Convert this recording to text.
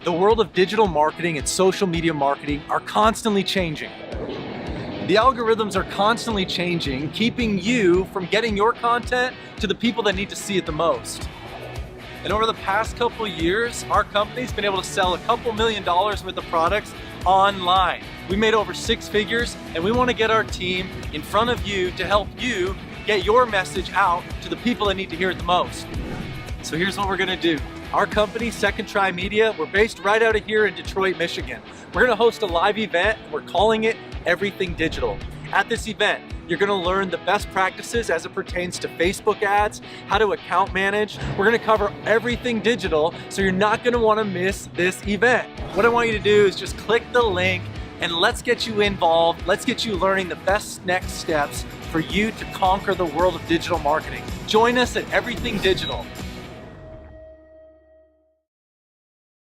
The world of digital marketing and social media marketing are constantly changing. The algorithms are constantly changing, keeping you from getting your content to the people that need to see it the most. And over the past couple years, our company's been able to sell a couple $1 million worth of products online. We made over 6 figures, and we want to get our team in front of you to help you get your message out to the people that need to hear it the most. So here's what we're gonna do. Our company, SecondTri Media, we're based right out of here in Detroit, Michigan. We're gonna host a live event, and we're calling it Everything Digital. At this event, you're gonna learn the best practices as it pertains to Facebook ads, how to account manage. We're gonna cover everything digital, so you're not gonna wanna miss this event. What I want you to do is just click the link and let's get you involved. Let's get you learning the best next steps for you to conquer the world of digital marketing. Join us at Everything Digital.